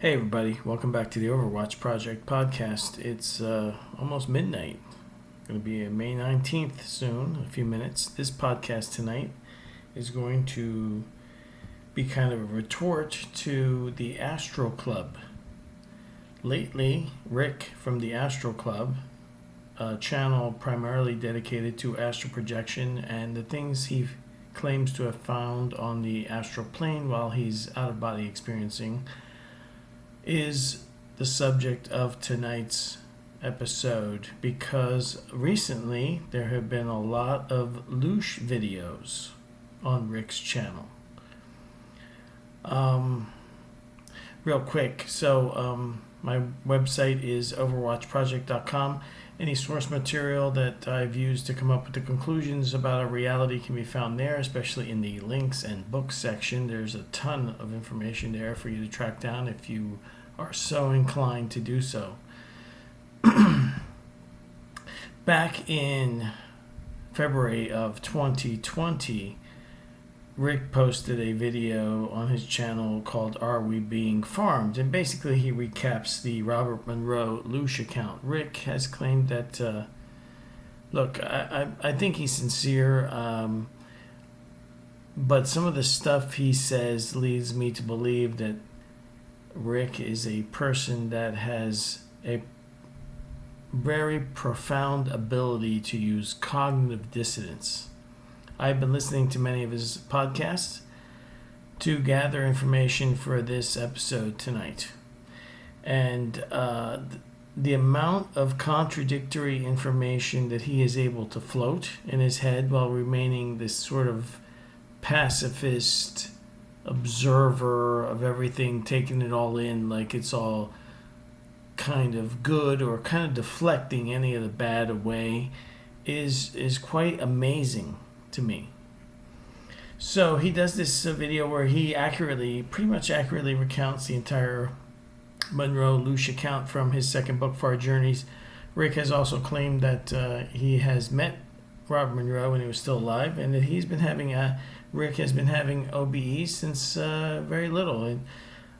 Hey everybody, welcome back to the Overwatch Project podcast. It's almost midnight. Going to be May 19th soon, a few minutes. This podcast tonight is going to be kind of a retort to the Astral Club. Lately, Rick from the Astral Club, a channel primarily dedicated to astral projection and the things he claims to have found on the astral plane while he's out of body experiencing, is the subject of tonight's episode because recently there have been a lot of Loosh videos on Rick's channel. Real quick, my website is OverwatchProject.com. Any source material that I've used to come up with the conclusions about our reality can be found there, especially in the links and books section. There's a ton of information there for you to track down if you are so inclined to do so. Back in February of 2020, Rick posted a video on his channel called Are We Being Farmed? And basically he recaps the Robert Monroe Loosh account. Rick has claimed that, look, I think he's sincere, but some of the stuff he says leads me to believe that Rick is a person that has a very profound ability to use cognitive dissonance. I've been listening to many of his podcasts to gather information for this episode tonight. And the amount of contradictory information that he is able to float in his head while remaining this sort of pacifist observer of everything, taking it all in like it's all kind of good or kind of deflecting any of the bad away is quite amazing to me. So he does this video where he pretty much accurately recounts the entire Monroe Loosh account from his second book, Far Journeys. Rick has also claimed that he has met Robert Monroe when he was still alive, and that Rick has been having OBE since very little. And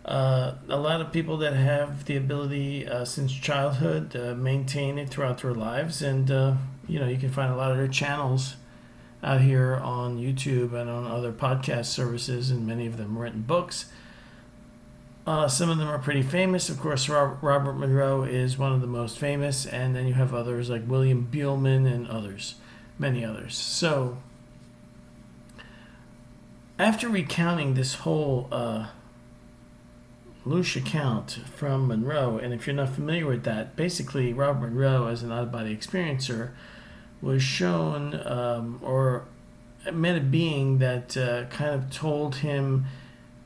a lot of people that have the ability since childhood maintain it throughout their lives, and you can find a lot of their channels out here on YouTube and on other podcast services, and many of them written books. Some of them are pretty famous. Of course, Robert Monroe is one of the most famous, and then you have others like William Beelman and many others. So after recounting this whole Loosh account from Monroe, and if you're not familiar with that, basically Robert Monroe, as an out-of-body experiencer, was shown or met a being that kind of told him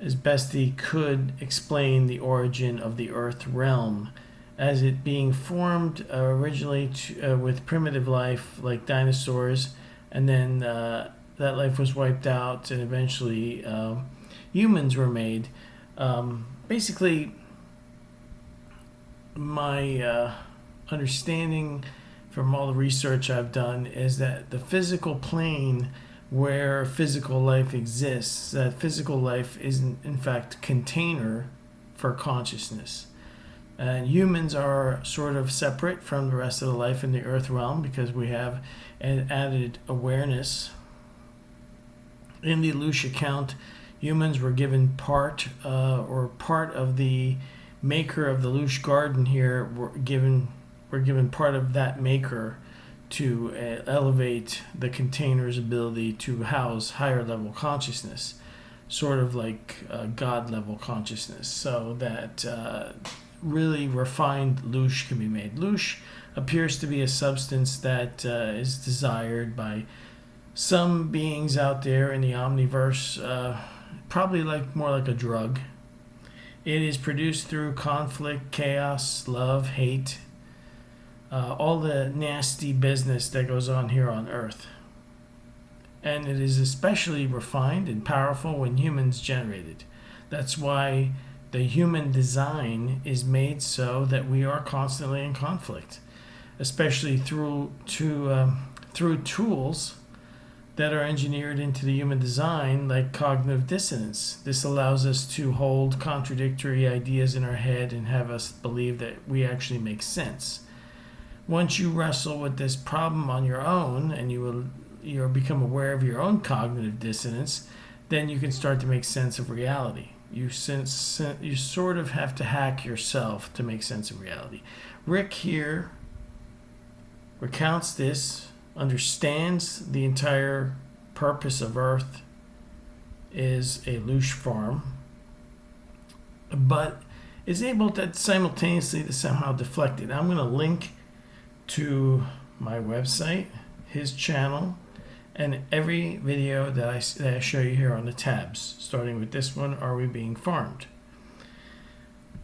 as best he could explain the origin of the Earth realm as it being formed originally with primitive life like dinosaurs, and then that life was wiped out, and eventually humans were made. Basically, my understanding from all the research I've done is that the physical plane where physical life exists, that physical life is in fact container for consciousness. And humans are sort of separate from the rest of the life in the Earth realm because we have an added awareness. In the Loosh account, humans were given part of the maker of the Loosh garden here were given part of that maker to elevate the container's ability to house higher level consciousness, sort of like God level consciousness, so that really refined Loosh can be made. Loosh appears to be a substance that is desired by some beings out there in the omniverse, probably more like a drug. It is produced through conflict, chaos, love, hate, all the nasty business that goes on here on Earth. And it is especially refined and powerful when humans generate it. That's why the human design is made so that we are constantly in conflict, especially through tools that are engineered into the human design, like cognitive dissonance. This allows us to hold contradictory ideas in our head and have us believe that we actually make sense. Once you wrestle with this problem on your own and you become aware of your own cognitive dissonance, then you can start to make sense of reality. You sort of have to hack yourself to make sense of reality. Rick here recounts this, understands the entire purpose of Earth is a loosh farm, but is able to simultaneously to somehow deflect it. I'm going to link to my website, his channel, and every video that I show you here on the tabs, starting with this one, Are We Being Farmed?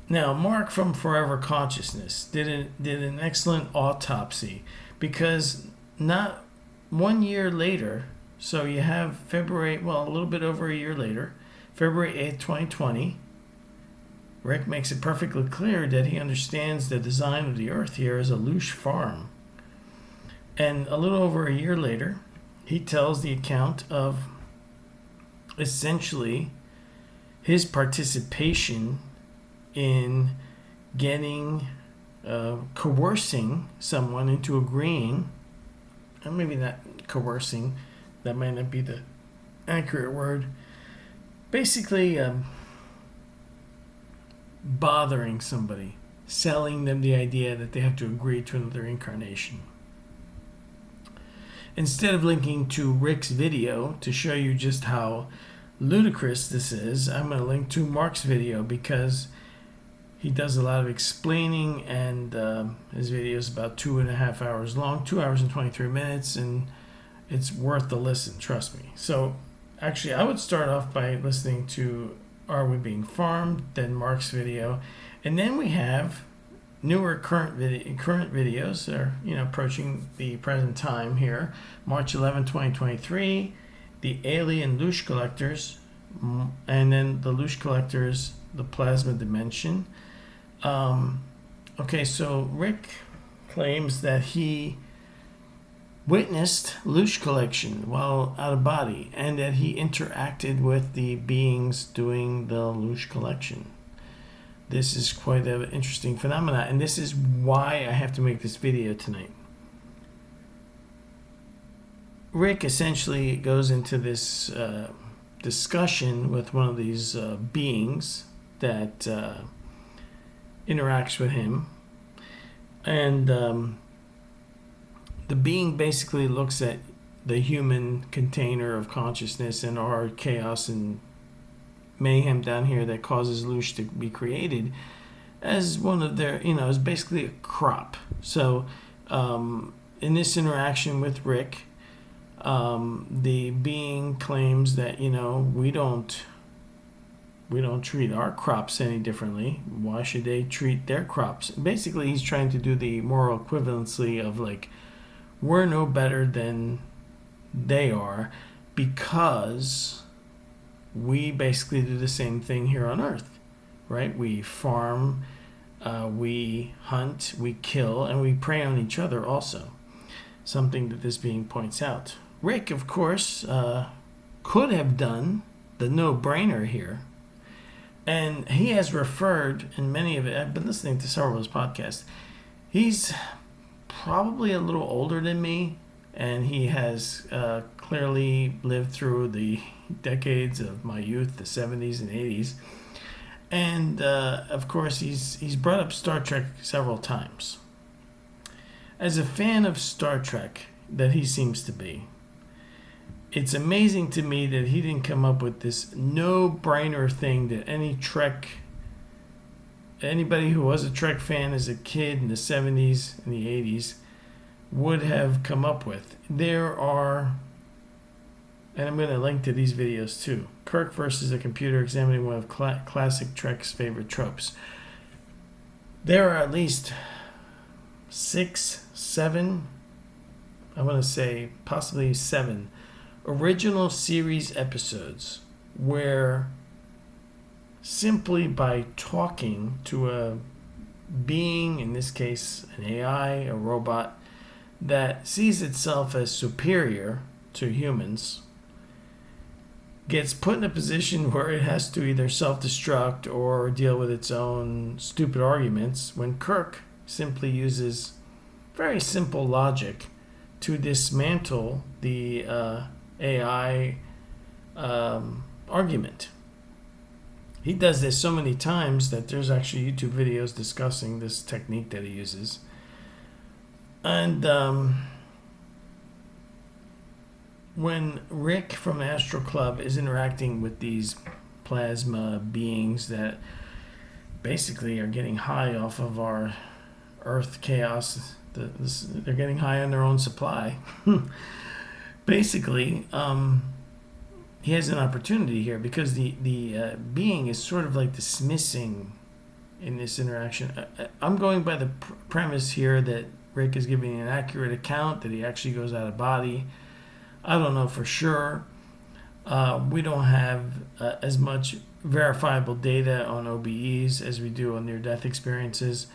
Now, Mark from Forever Consciousness did an excellent autopsy, because not 1 year later, so you have February, well, a little bit over a year later, February 8th, 2020, Rick makes it perfectly clear that he understands the design of the Earth here as a loosh farm. And a little over a year later, he tells the account of essentially his participation in getting, coercing someone into agreeing, and maybe not coercing, that might not be the accurate word, basically bothering somebody, selling them the idea that they have to agree to another incarnation. Instead of linking to Rick's video to show you just how ludicrous this is, I'm going to link to Mark's video, because he does a lot of explaining, and his video is about 2.5 hours long, 2 hours and 23 minutes, and it's worth the listen, trust me. So actually, I would start off by listening to Are We Being Farmed, then Mark's video, and then we have newer current videos that are approaching the present time here. March 11, 2023, the Alien Loosh Collectors, and then the Loosh Collectors, the Plasma Dimension. Okay, so Rick claims that he witnessed loosh collection while out of body, and that he interacted with the beings doing the loosh collection. This is quite an interesting phenomenon, and this is why I have to make this video tonight. Rick essentially goes into this discussion with one of these beings that interacts with him, and the being basically looks at the human container of consciousness and our chaos and mayhem down here that causes loosh to be created as one of their, as basically a crop. So in this interaction with Rick, the being claims that we don't treat our crops any differently. Why should they treat their crops? Basically, he's trying to do the moral equivalency of we're no better than they are, because we basically do the same thing here on Earth, right? We farm, we hunt, we kill, and we prey on each other also. Something that this being points out. Rick, of course, could have done the no-brainer here. And he has referred in many of it, I've been listening to several of his podcasts. He's probably a little older than me, and he has clearly lived through the decades of my youth, the 70s and 80s. And of course, he's brought up Star Trek several times. As a fan of Star Trek that he seems to be, it's amazing to me that he didn't come up with this no-brainer thing that anybody who was a Trek fan as a kid in the 70s and the 80s would have come up with. There are, and I'm going to link to these videos too, Kirk versus a Computer, examining one of classic Trek's favorite tropes. There are at least 6, 7, I want to say possibly 7 original series episodes where simply by talking to a being, in this case an AI, a robot, that sees itself as superior to humans, gets put in a position where it has to either self-destruct or deal with its own stupid arguments, when Kirk simply uses very simple logic to dismantle the AI argument. He does this so many times that there's actually YouTube videos discussing this technique that he uses. And when Rick from the Astral Club is interacting with these plasma beings that basically are getting high off of our Earth chaos, they're getting high on their own supply. Basically, he has an opportunity here because the being is sort of like dismissing in this interaction. I'm going by the premise here that Rick is giving an accurate account, that he actually goes out of body. I don't know for sure. We don't have as much verifiable data on OBEs as we do on near-death experiences,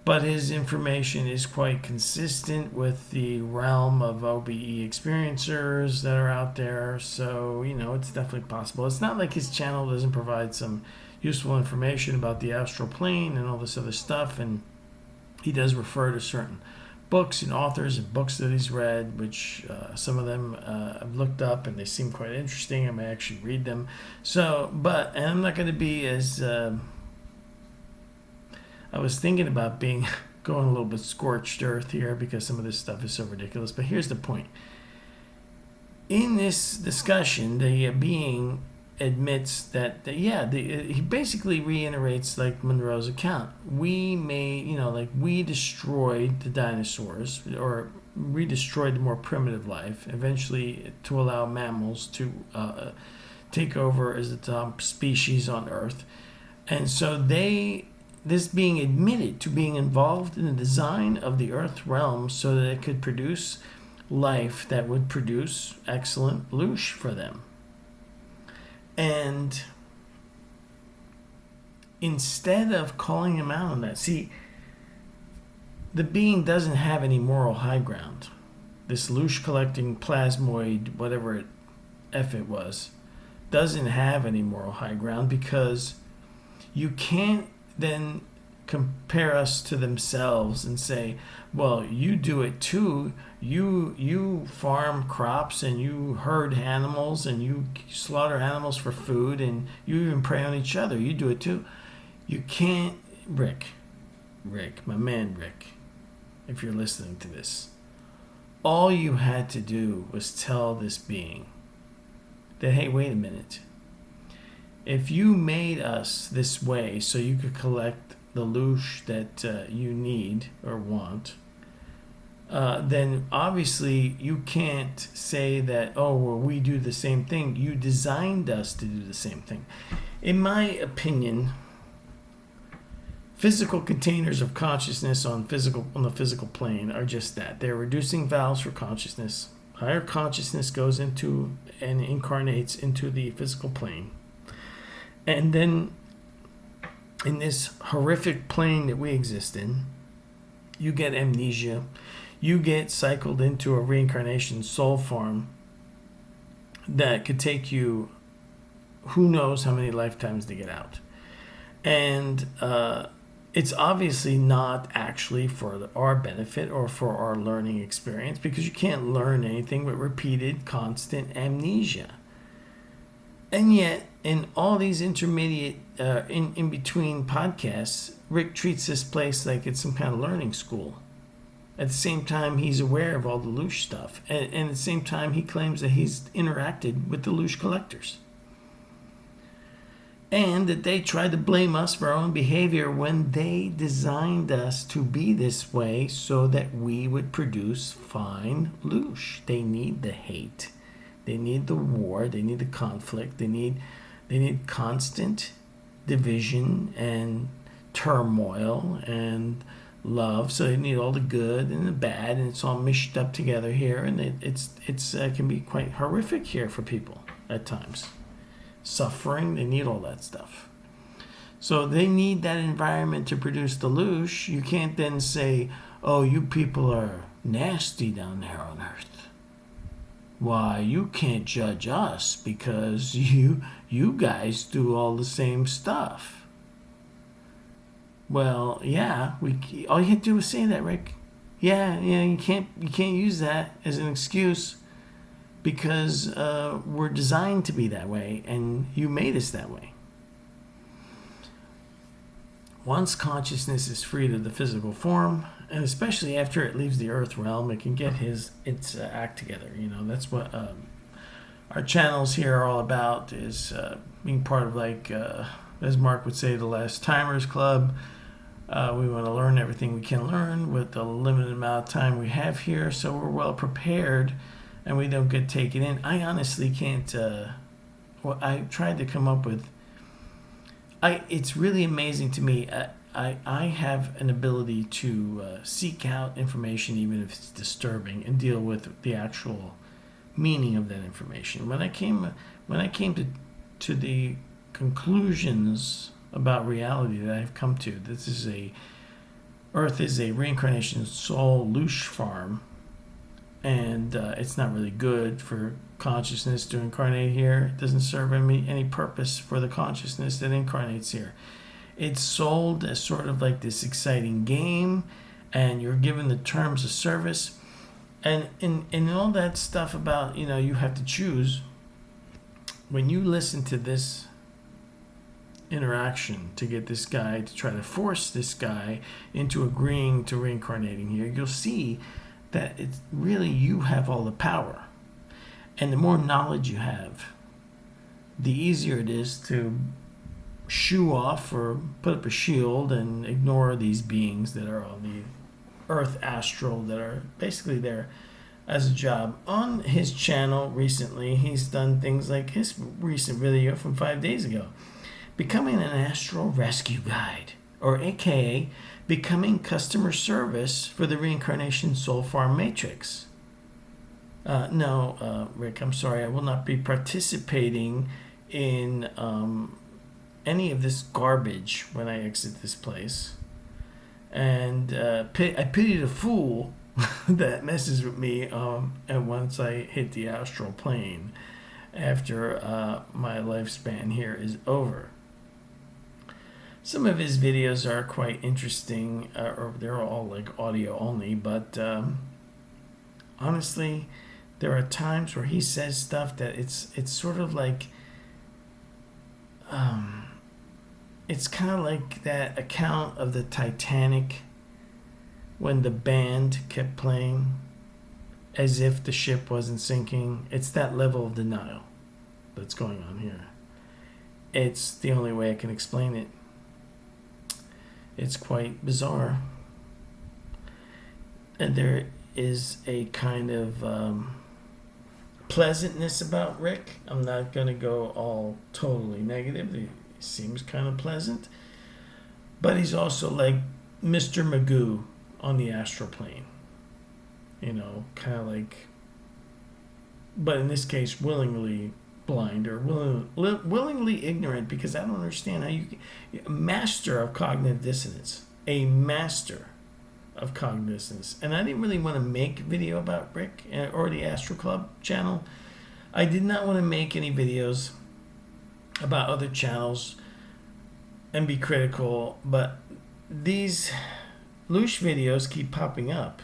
but his information is quite consistent with the realm of OBE experiencers that are out there, so, it's definitely possible. It's not like his channel doesn't provide some useful information about the astral plane and all this other stuff, and he does refer to certain books and authors and books that he's read, which some of them I've looked up and they seem quite interesting. I may actually read them. And I'm not going to be as... I was thinking about going a little bit scorched earth here because some of this stuff is so ridiculous. But here's the point. In this discussion, the being admits that he basically reiterates like Monroe's account. We we destroyed the dinosaurs, or we destroyed the more primitive life, eventually to allow mammals to take over as the top species on Earth. And so this being admitted to being involved in the design of the Earth realm so that it could produce life that would produce excellent loosh for them. And instead of calling him out on that, see, the being doesn't have any moral high ground. This loosh collecting plasmoid, whatever it was, doesn't have any moral high ground, because you can't then compare us to themselves and say, well, you do it too. You farm crops and you herd animals and you slaughter animals for food and you even prey on each other. You do it too. You can't, Rick, my man Rick, if you're listening to this, all you had to do was tell this being that, hey, wait a minute. If you made us this way so you could collect the loosh that you need or want, then obviously you can't say that, oh, well, we do the same thing. You designed us to do the same thing. In my opinion, physical containers of consciousness on the physical plane are just that. They're reducing valves for consciousness. Higher consciousness goes into and incarnates into the physical plane. And then in this horrific plane that we exist in, you get amnesia. You get cycled into a reincarnation soul form that could take you who knows how many lifetimes to get out. And it's obviously not actually for our benefit or for our learning experience, because you can't learn anything with repeated, constant amnesia. And yet, in all these intermediate, in between podcasts, Rick treats this place like it's some kind of learning school. At the same time, he's aware of all the loosh stuff. And at the same time, he claims that he's interacted with the Loosh Collectors. And that they tried to blame us for our own behavior when they designed us to be this way so that we would produce fine loosh. They need the hate. They need the war. They need the conflict. They need constant division and turmoil and love. So they need all the good and the bad, and it's all mished up together here. And it can be quite horrific here for people at times. Suffering, they need all that stuff. So they need that environment to produce the loosh. You can't then say, oh, you people are nasty down there on Earth. why, you can't judge us because you guys do all the same stuff. Well, yeah, all you have to do is say that, Rick. Yeah, you can't use that as an excuse because we're designed to be that way, and you made us that way. Once consciousness is freed of the physical form, and especially after it leaves the earth realm, it can get its act together. That's what our channels here are all about, is being part of, like, as Mark would say, the Last Timers Club. We want to learn everything we can learn with the limited amount of time we have here, so we're well prepared and we don't get taken in. I honestly can't. I tried to come up with. It's really amazing to me. I have an ability to seek out information, even if it's disturbing, and deal with the actual meaning of that information. When I came to the conclusions about reality that I've come to, Earth is a reincarnation soul loosh farm, and it's not really good for consciousness to incarnate here. It doesn't serve any purpose for the consciousness that incarnates here. It's sold as sort of like this exciting game, and you're given the terms of service, and in all that stuff about, you have to choose. When you listen to this interaction to get this guy to try to force this guy into agreeing to reincarnating here, you'll see that it's really, you have all the power. And the more knowledge you have, the easier it is to shoo off or put up a shield and ignore these beings that are on the Earth Astral, that are basically there as a job. On his channel recently, he's done things like his recent video from 5 days ago, Becoming an Astral Rescue Guide, or AKA Becoming Customer Service for the Reincarnation Soul Farm Matrix. No, Rick, I'm sorry. I will not be participating in any of this garbage when I exit this place. And I pity the fool that messes with me and once I hit the astral plane after my lifespan here is over. Some of his videos are quite interesting, or they're all like audio only, but honestly, there are times where he says stuff that it's sort of like, it's kind of like that account of the Titanic when the band kept playing as if the ship wasn't sinking. It's that level of denial that's going on here. It's the only way I can explain it. It's quite bizarre. And there is a kind of pleasantness about Rick. I'm not going to go all totally negative. He seems kind of pleasant. But he's also like Mr. Magoo on the astral plane. Kind of like, but in this case, willingly blind or willingly ignorant, because I don't understand how a master of cognitive dissonance, a master of cognitive dissonance. And I didn't really want to make a video about Rick or the Astral Club channel. I did not want to make any videos about other channels and be critical, but these Loosh videos keep popping up.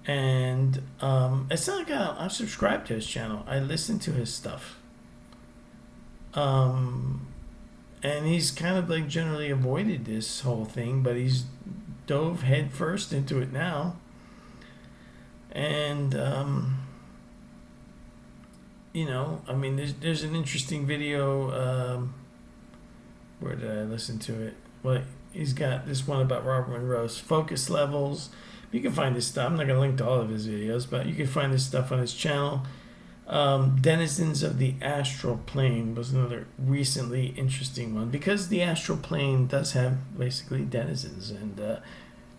And it's not like I'm subscribed to his channel. I listen to his stuff. And he's kind of like generally avoided this whole thing, but he's dove head first into it now. And, there's an interesting video. Where did I listen to it? Well, he's got this one about Robert Monroe's focus levels. You can find his stuff. I'm not going to link to all of his videos, but you can find his stuff on his channel. Denizens of the Astral Plane was another recently interesting one, because the Astral Plane does have basically denizens, and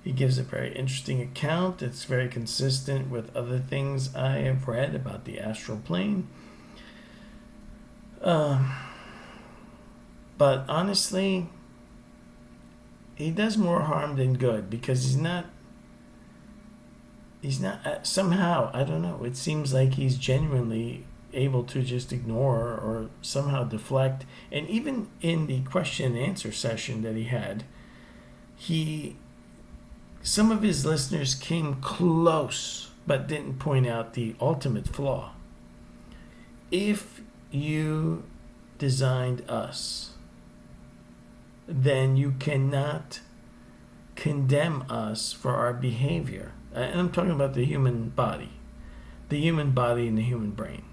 he gives a very interesting account. It's very consistent with other things I have read about the Astral Plane. But honestly, he does more harm than good, because he's not he's not, somehow, I don't know, it seems like he's genuinely able to just ignore or somehow deflect. And even in the question and answer session that he had, some of his listeners came close but didn't point out the ultimate flaw. If you designed us, then you cannot condemn us for our behavior. And I'm talking about the human body and the human brain,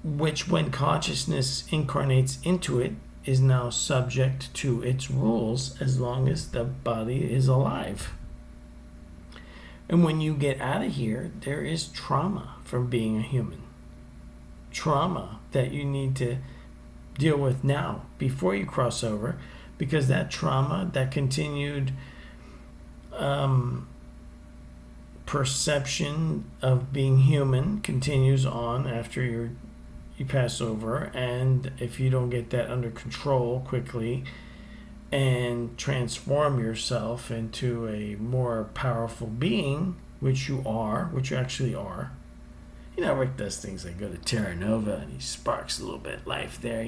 which, when consciousness incarnates into it, is now subject to its rules as long as the body is alive. And when you get out of here, there is trauma from being a human. Trauma that you need to deal with now before you cross over, because that trauma, that continued perception of being human continues on after you pass over. And if you don't get that under control quickly and transform yourself into a more powerful being, which you actually are. Rick does things like go to Terra Nova and he sparks a little bit of life there,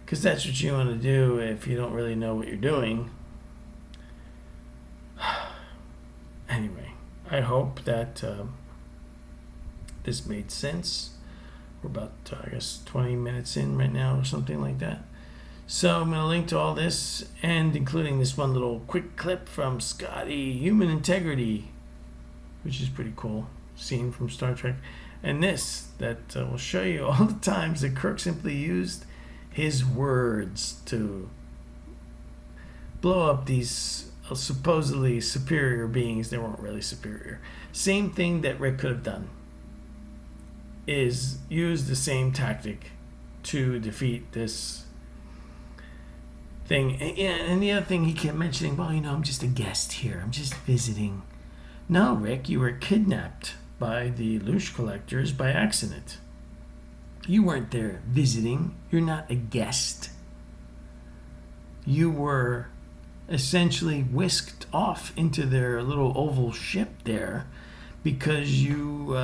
because that's what you want to do if you don't really know what you're doing. Anyway, I hope that this made sense. We're about, 20 minutes in right now or something like that. So I'm going to link to all this, and including this one little quick clip from Scotty, Human Integrity, which is pretty cool, scene from Star Trek. And this, that will show you all the times that Kirk simply used his words to blow up these supposedly superior beings. They weren't really superior. Same thing that Rick could have done, is use the same tactic to defeat this thing. And the other thing he kept mentioning, I'm just a guest here. I'm just visiting. No, Rick, you were kidnapped by the Loosh Collectors by accident. You weren't there visiting. You're not a guest. You were essentially whisked off into their little oval ship there because you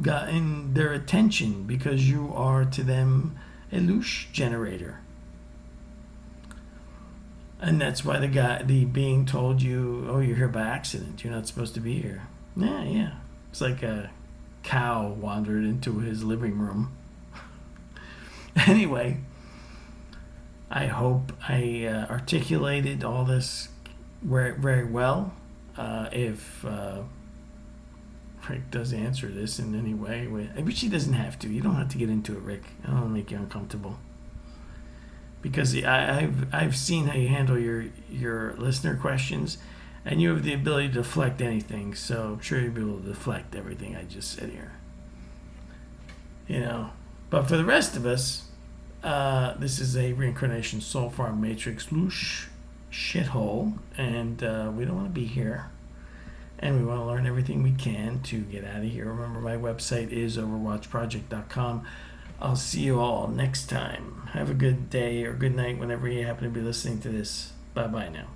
got in their attention, because you are to them a Loosh generator. And that's why the being told you, you're here by accident. You're not supposed to be here. Yeah. It's like a cow wandered into his living room. Anyway, I hope I articulated all this very, very well. If Rick does answer this in any way, which he doesn't have to. You don't have to get into it, Rick. I don't want to make you uncomfortable. Because I've seen how you handle your listener questions, and you have the ability to deflect anything. So I'm sure you'll be able to deflect everything I just said here. But for the rest of us, this is a reincarnation soul farm matrix Loosh shithole, and we don't want to be here. And we want to learn everything we can to get out of here. Remember, my website is OverwatchProject.com. I'll see you all next time. Have a good day or good night whenever you happen to be listening to this. Bye-bye now.